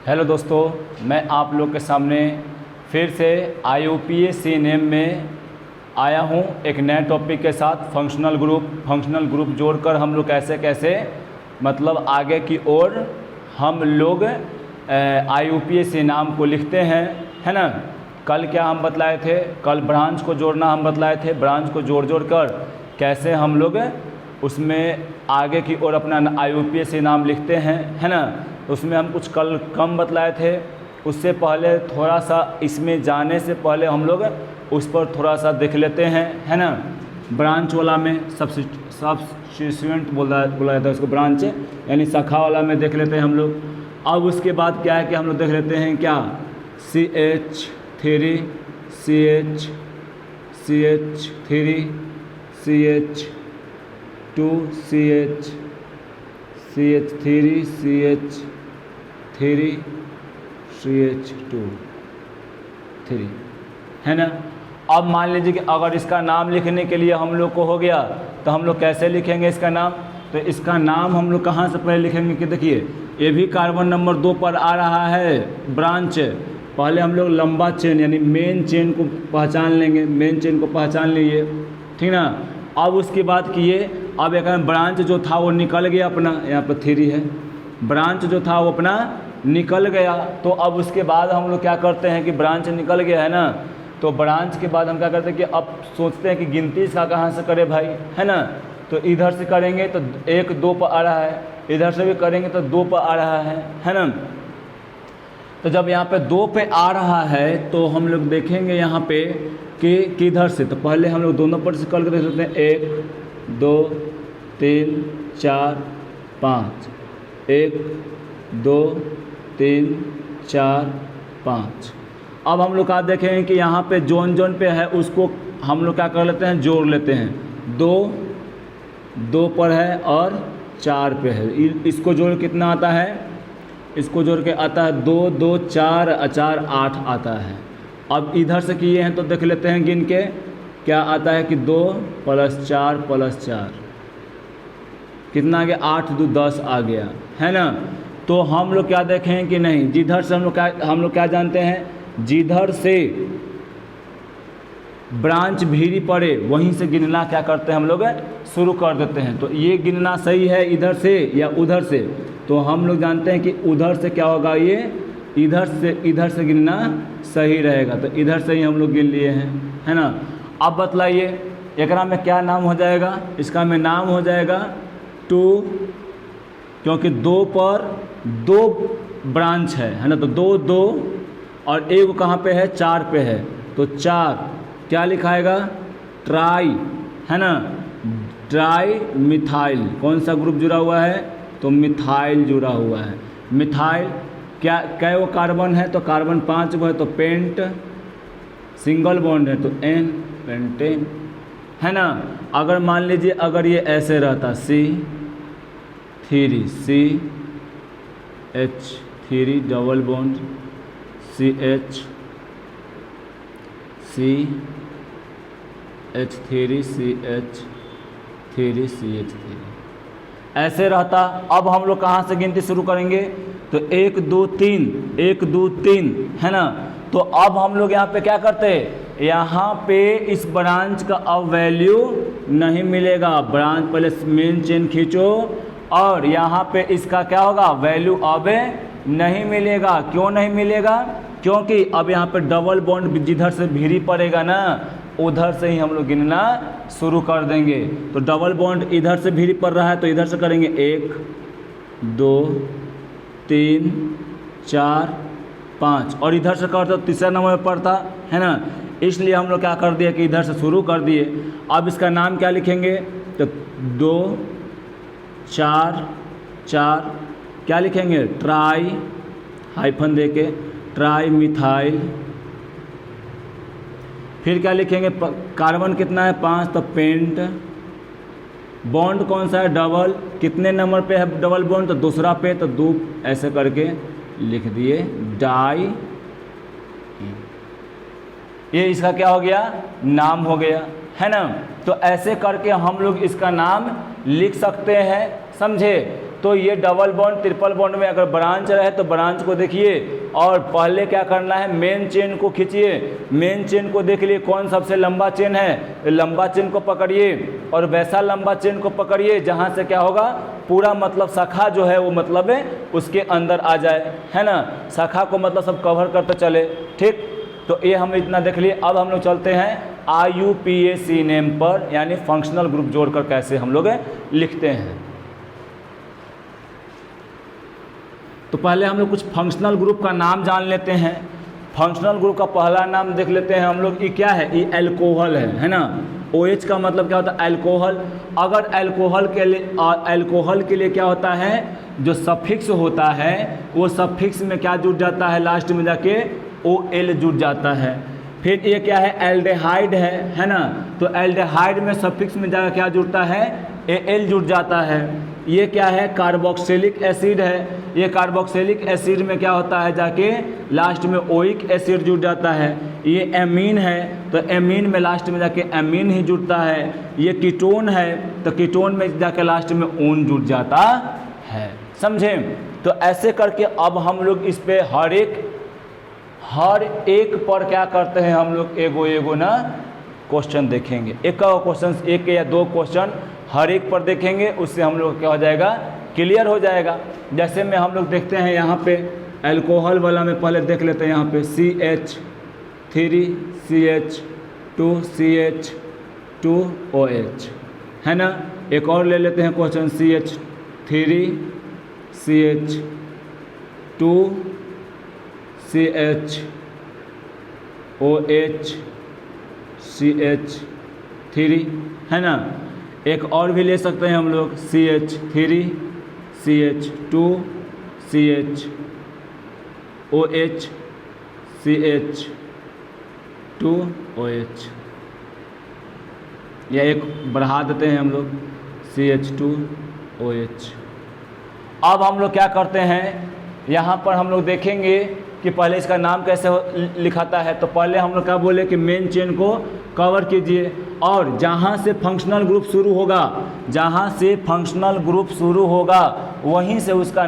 Hello दोस्तों, मैं आप लोग के सामने फिर से IUPAC नेम में आया हूं एक नए टॉपिक के साथ। फंक्शनल ग्रुप जोड़कर हम लोग कैसे कैसे मतलब आगे की ओर हम लोग IUPAC नाम को लिखते हैं, है ना। कल क्या हम बतलाए थे? कल ब्रांच को जोड़ना हम बतलाए थे। ब्रांच को जोड़ कर कैसे हम लोग उसमें आगे की ओर अपना IUPAC नाम लिखते हैं, है ना। उसमें हम कुछ कल कम बतलाए थे। उससे पहले थोड़ा सा इसमें जाने से पहले हम लोग उस पर थोड़ा सा देख लेते हैं, है ना। ब्रांच वाला में सब्स्टिट्यूएंट बोला जाता है उसको, ब्रांच यानी शाखा वाला में देख लेते हैं हम लोग। अब उसके बाद क्या है कि हम लोग देख लेते हैं क्या CH3 CH3 CH2 CH3 CH3 CH2 3, है ना। अब मान लीजिए कि अगर इसका नाम लिखने के लिए हम लोग को हो गया तो हम लोग कैसे लिखेंगे इसका नाम? तो इसका नाम हम लोग कहाँ से पहले लिखेंगे कि देखिए ये भी कार्बन नंबर 2 पर आ रहा है ब्रांच। पहले हम लोग लंबा चेन यानी मेन चेन को पहचान लेंगे, मेन चेन को पहचान लिए, ठीक ना। अब उसके बाद किए, अब एक ब्रांच जो था वो निकल गया अपना, यहाँ पर 3 है, ब्रांच जो था वो अपना निकल गया। तो अब उसके बाद हम लोग क्या करते हैं कि ब्रांच निकल गया है ना, तो ब्रांच के बाद हम क्या करते हैं कि अब सोचते हैं कि गिनती इसका कहाँ से करें भाई, है ना। तो इधर से करेंगे तो 1 2 पर आ रहा है, इधर से भी करेंगे तो 2 पर आ रहा है ना। तो जब यहाँ पे 2 पे आ रहा है तो हम लोग देखेंगे यहाँ पे कि किधर से। तो पहले हम लोग दोनों पर से कल कर देख सकते हैं 1 2 3 4 5, 1 2 3 4 5। अब हम लोग क्या देखेंगे कि यहाँ पे जोन पे है उसको हम लोग क्या कर लेते हैं, जोड़ लेते हैं। 2 पर है और 4 पे है, इसको जोड़ कितना आता है? इसको जोड़ के आता है 2 2 4 4 8 आता है। अब इधर से किए हैं तो देख लेते हैं गिन के क्या आता है कि 2 + 4 + 4 कितना आ गया? 8 2 10 आ गया, है ना। तो हम लोग क्या देखें कि नहीं, जिधर से हम लोग क्या जानते हैं, जिधर से ब्रांच भीरी पड़े वहीं से गिनना क्या करते हैं हम लोग शुरू कर देते हैं। तो ये गिनना सही है इधर से या उधर से? तो हम लोग जानते हैं कि उधर से क्या होगा, ये इधर से गिनना सही रहेगा। तो इधर से ही हम लोग गिन लिए हैं, है ना। अब बतलाइए एकरा में क्या नाम हो जाएगा? इसका में नाम हो जाएगा 2, क्योंकि 2 पर 2 ब्रांच है ना। तो 2 2 और 1 कहाँ पे है? 4 पे है। तो 4 क्या लिखाएगा? ट्राई, है ना। Tri methyl. कौन सा ग्रुप जुड़ा हुआ है? तो मिथाइल जुड़ा हुआ है। मिथाइल क्या कै वो कार्बन है? तो कार्बन 5 है। तो पेंट, सिंगल बॉन्ड है तो N, पेंटेन, है ना। अगर मान लीजिए अगर ये ऐसे रहता C3 CH3 double bond CH3 CH3 ऐसे रहता। अब हम लोग कहाँ से गिनती शुरू करेंगे? तो 1 2 3 1 2 3, है ना। तो अब हम लोग यहाँ पे क्या करते हैं, यहाँ पे इस ब्रांच का अब वैल्यू नहीं मिलेगा। ब्रांच पहले मेन चेन खींचो और यहाँ पे इसका क्या होगा, वैल्यू अब नहीं मिलेगा। क्यों नहीं मिलेगा? क्योंकि अब यहाँ पे डबल बॉन्ड जिधर से भीरी पड़ेगा ना उधर से ही हम लोग गिनना शुरू कर देंगे। तो डबल बॉन्ड इधर से भीरी पड़ रहा है तो इधर से करेंगे 1 2 3 4 5 और इधर से करता तो तीसरा नंबर पर पड़ता, है ना। इसलिए हम लोग क्या कर दिए कि इधर से शुरू कर दिए। अब इसका नाम क्या लिखेंगे? तो 2 4 4 क्या लिखेंगे? ट्राई, हाइफन दे के ट्राई मिथाइल। फिर क्या लिखेंगे? कार्बन कितना है? 5, तो पेंट। बॉन्ड कौन सा है? डबल। कितने नंबर पे है डबल बॉन्ड? तो दूसरा पे, तो 2 ऐसे करके लिख दिए डाई। ये इसका क्या हो गया? नाम हो गया, है ना। तो ऐसे करके हम लोग इसका नाम लिख सकते हैं, समझे। तो ये डबल बॉन्ड ट्रिपल बॉन्ड में अगर ब्रांच रहे तो ब्रांच को देखिए और पहले क्या करना है, मेन चेन को खींचिए, मेन चेन को देख लिए कौन सबसे लंबा चेन है, लंबा चेन को पकड़िए और वैसा लंबा चेन को पकड़िए जहाँ से क्या होगा, पूरा मतलब शाखा जो है वो मतलब है उसके अंदर आ जाए, है ना, शाखा को मतलब सब कवर करते चले। ठीक, तो ये हम इतना देख लिए। अब हम लोग चलते हैं IUPAC नेम पर, यानी फंक्शनल ग्रुप जोड़कर कैसे हम लोग लिखते हैं। तो पहले हम लोग कुछ फंक्शनल ग्रुप का नाम जान लेते हैं। फंक्शनल ग्रुप का पहला नाम देख लेते हैं हम लोग, ये क्या है, ये अल्कोहल है ना। OH का मतलब क्या होता है, अल्कोहल। अगर अल्कोहल के लिए क्या होता है, जो सफिक्स होता है वो सफिक्स में क्या जुड़ जाता है, लास्ट में जाके OL जुड़ जाता है। फिर ये क्या है, एल्डेहाइड है ना, तो एल्डेहाइड में सफिक्स में जाकर क्या जुड़ता है, AL जुड़ जाता है। ये क्या है, कार्बोक्सिलिक एसिड है, ये कार्बोक्सिलिक एसिड में क्या होता है, जाके लास्ट में ओइक एसिड जुड़ जाता है। ये एमीन है, तो एमीन में लास्ट में जाके एमीन ही जुड़ता है। ये कीटोन है, तो कीटोन में जाके लास्ट में ऊन जुड़ जाता है। समझे? तो ऐसे करके अब हम लोग इस पे हर एक पर क्या करते हैं, हम लोग एगो ना क्वेश्चन देखेंगे। एक क्वेश्चन, एक या दो क्वेश्चन हर एक पर देखेंगे, उससे हम लोग क्या हो जाएगा, क्लियर हो जाएगा। जैसे में हम लोग देखते हैं यहाँ पे अल्कोहल वाला में पहले देख लेते हैं, यहाँ पे CH3CH2CH2OH है ना। एक और ले लेते हैं क्वेश्चन, CH3CH2CH3 है ना। एक और भी ले सकते हैं हम लोग, CH3CH2CH2OH CH2OH, या एक बढ़ा देते हैं हम लोग CH2OH। अब हम लोग क्या करते हैं, यहाँ पर हम लोग देखेंगे कि पहले इसका नाम कैसे लिखाता है। तो पहले हम लोग क्या बोले कि मेन चेन को कवर कीजिए और जहाँ से फंक्शनल ग्रुप शुरू होगा, वहीं से उसका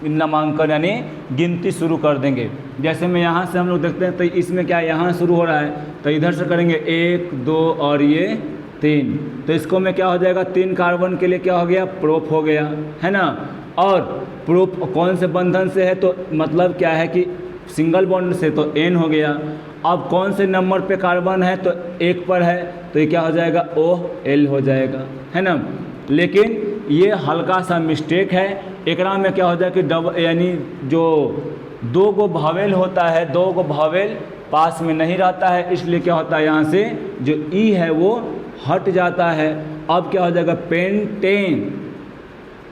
नामांकन यानी गिनती शुरू कर देंगे। जैसे में यहाँ से हम लोग देखते हैं, तो इसमें क्या यहाँ शुरू हो रहा है, तो इधर से करेंगे 1 2 और ये 3, तो इसको में क्या हो जाएगा, 3 कार्बन के लिए क्या हो गया, प्रोप हो गया, है ना। और प्रोप कौन से बंधन से है, तो मतलब क्या है कि सिंगल बॉन्ड से, तो N हो गया। अब कौन से नंबर पे कार्बन है, तो 1 पर है, तो ये क्या हो जाएगा, OL हो जाएगा, है ना। लेकिन ये हल्का सा मिस्टेक है, एकरा में क्या हो जाए कि डबल, यानी जो 2 गो भावेल होता है, 2 गो भावेल पास में नहीं रहता है, इसलिए क्या होता है, यहाँ से जो E है वो हट जाता है। अब क्या हो जाएगा, पेंटेन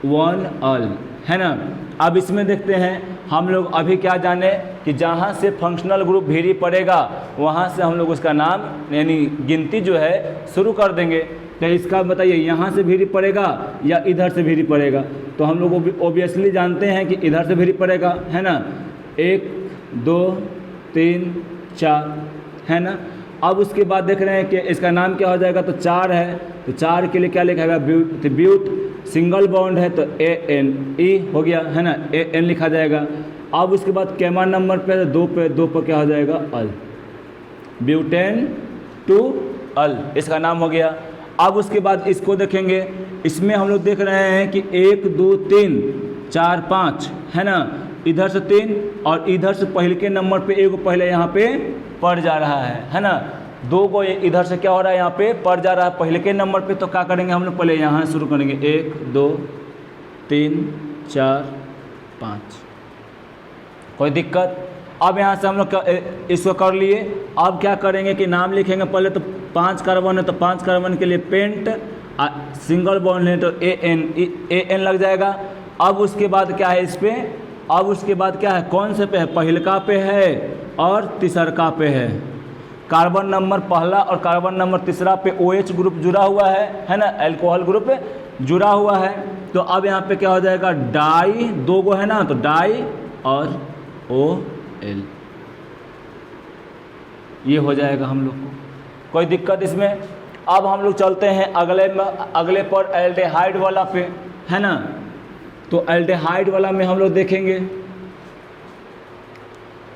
1 अल, है ना। अब इसमें देखते हैं हम लोग, अभी क्या जाने कि जहाँ से फंक्शनल ग्रुप भीरी पड़ेगा वहाँ से हम लोग उसका नाम यानी गिनती जो है शुरू कर देंगे। तो इसका बताइए, यहाँ से भीरी पड़ेगा या इधर से भीरी पड़ेगा, तो हम लोग ओबियसली जानते हैं कि इधर से भीरी पड़ेगा, है ना। 1 2 3 4 है ना। अब उसके बाद देख रहे हैं कि इसका नाम क्या हो जाएगा, तो 4 है, तो 4 के लिए क्या लिखा है, ब्यूट, सिंगल बॉन्ड है तो ANE हो गया, है ना, AN लिखा जाएगा। अब उसके बाद कैमा नंबर पे 2 पर क्या हो जाएगा, अल, ब्यूटेन 2 अल, इसका नाम हो गया। अब उसके बाद इसको देखेंगे, इसमें हम लोग देख रहे हैं कि 1 2 3 4 5 है ना, इधर से 3 और इधर से पहले के नंबर पे 1 पहले यहाँ पे पड़ जा रहा है ना। 2 को इधर से क्या हो रहा है, यहाँ पे पड़ जा रहा है पहले के नंबर पे, तो क्या करेंगे हम लोग, पहले यहाँ शुरू करेंगे 1 2 3 4 5, कोई दिक्कत। अब यहाँ से हम लोग इसको कर लिए। अब क्या करेंगे कि नाम लिखेंगे, पहले तो 5 कार्बन है तो 5 कार्बन के लिए पेंट, सिंगल बॉन्ड है तो AN लग जाएगा। अब उसके बाद क्या है इस पे, अब उसके बाद क्या है, कौन से पे है, पहिलका पे है और तीसरका पे है। कार्बन नंबर पहला और कार्बन नंबर तीसरा पे OH ग्रुप जुड़ा हुआ है ना, अल्कोहल ग्रुप जुड़ा हुआ है। तो अब यहाँ पे क्या हो जाएगा, डाई, 2 गो है ना, तो डाई और OL, ये हो जाएगा हम लोग को, कोई दिक्कत इसमें। अब हम लोग चलते हैं अगले पर, एल्डेहाइड वाला पे, है ना। तो एल्डिहाइड वाला में हम लोग देखेंगे,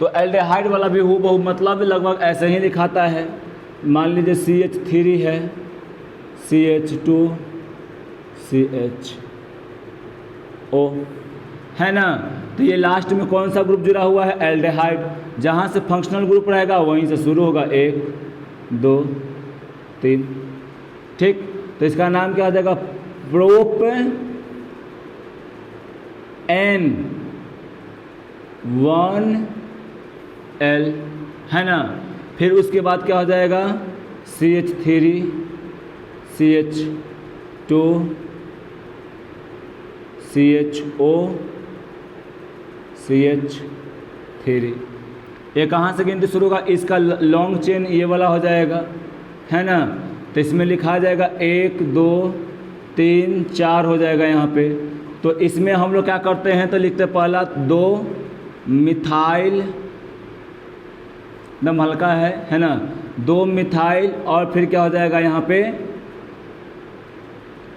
तो एल्डिहाइड वाला भी हूबहू मतलब लगभग ऐसे ही दिखाता है। मान लीजिए CH3 है, CH2 CHO है ना। तो ये लास्ट में कौन सा ग्रुप जुड़ा हुआ है? एल्डिहाइड। जहाँ से फंक्शनल ग्रुप रहेगा वहीं से शुरू होगा, 1 2 3, ठीक। तो इसका नाम क्या हो जाएगा? प्रोप N1L है ना। फिर उसके बाद क्या हो जाएगा? CH3 CH2 CHO CH3। ये कहाँ से गिनती शुरू होगा? इसका लॉन्ग चेन ये वाला हो जाएगा, है ना। तो इसमें लिखा जाएगा 1 2 3 4 हो जाएगा यहाँ पे। तो इसमें हम लोग क्या करते हैं? तो लिखते पहला 2 मिथाइल, एकदम हल्का है ना, 2 मिथाइल, और फिर क्या हो जाएगा यहाँ पे?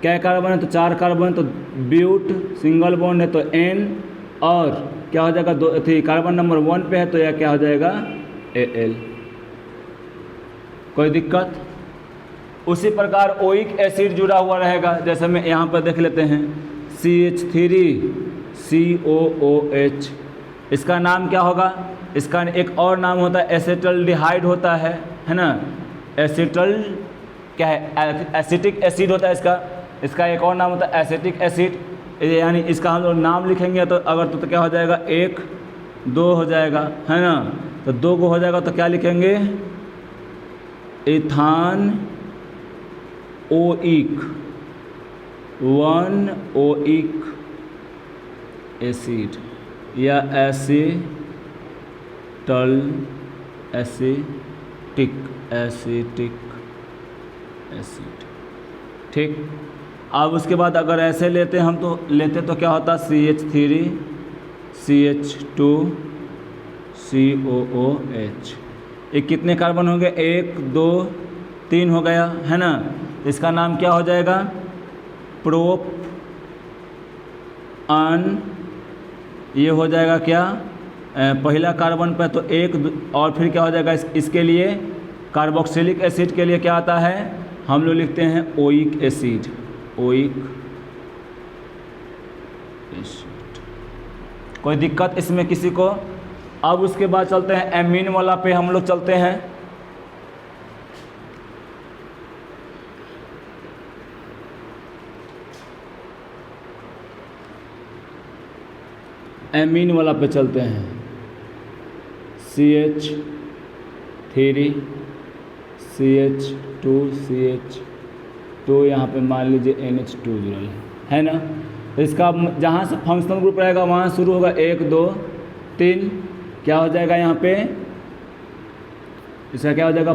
क्या कार्बन है? तो 4 कार्बन, तो ब्यूट, सिंगल बॉन्ड है तो N, और क्या हो जाएगा? 2 कार्बन नंबर 1 पे है तो यह क्या हो जाएगा? Al। कोई दिक्कत? उसी प्रकार ओइक एसिड जुड़ा हुआ रहेगा, जैसे मैं यहाँ पर देख लेते हैं CH3 COOH। इसका नाम क्या होगा? इसका एक और नाम होता है एसिटल्डिहाइड होता है ना। एसिटल क्या है? एसिटिक एसिड होता है इसका एक और नाम होता है एसिटिक एसिड। यानी इसका हम लोग नाम लिखेंगे तो अगर तो क्या हो जाएगा? 1 2 हो जाएगा, है ना। तो 2 को हो जाएगा तो क्या लिखेंगे? इथान ओइक 1 ओइक एसिड या एसिटिक एसिड, ठीक। अब उसके बाद अगर ऐसे लेते हम तो क्या होता? CH3 CH2 COOH। ये कितने कार्बन हो गए? 1 2 3 हो गया, है ना। इसका नाम क्या हो जाएगा? प्रोप अन, ये हो जाएगा क्या? पहला कार्बन पे तो 1, और फिर क्या हो जाएगा? इसके लिए कार्बोक्सिलिक एसिड के लिए क्या आता है? हम लोग लिखते हैं ओइक एसिड, ओइक एसिड। कोई दिक्कत इसमें किसी को? अब उसके बाद चलते हैं एमीन वाला पे हम लोग चलते हैं। एमीन वाला पे चलते हैं। CH3 CH2 CH2, यहाँ पे मान लीजिए NH2 जुड़ल है ना। तो इसका जहाँ से फंक्शनल ग्रुप रहेगा वहाँ शुरू होगा 1 2 3, क्या हो जाएगा यहाँ पे? इसका क्या हो जाएगा?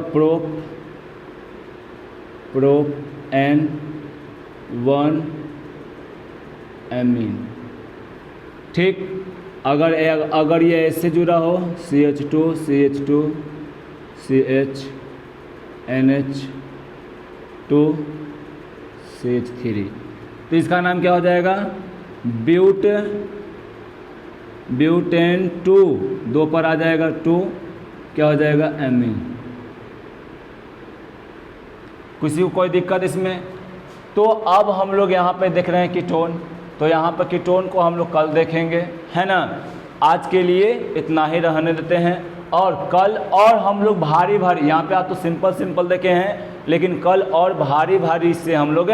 प्रोप N1 एमीन, ठीक। अगर ये ऐसे जुड़ा हो CH2 CH2 CH NH2 CH3, तो इसका नाम क्या हो जाएगा? ब्यूटेन 2, 2 पर आ जाएगा 2, क्या हो जाएगा? एमीन। किसी को कोई दिक्कत इसमें? तो अब हम लोग यहाँ पे देख रहे हैं कीटोन, तो यहाँ पर कीटोन को हम लोग कल देखेंगे, है ना। आज के लिए इतना ही रहने देते हैं, और कल और हम लोग भारी यहाँ पे आप तो सिंपल देखे हैं, लेकिन कल और भारी से हम लोग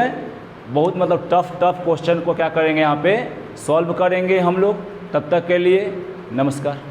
बहुत मतलब टफ क्वेश्चन को क्या करेंगे? यहाँ पे सॉल्व करेंगे हम लोग। तब तक के लिए नमस्कार।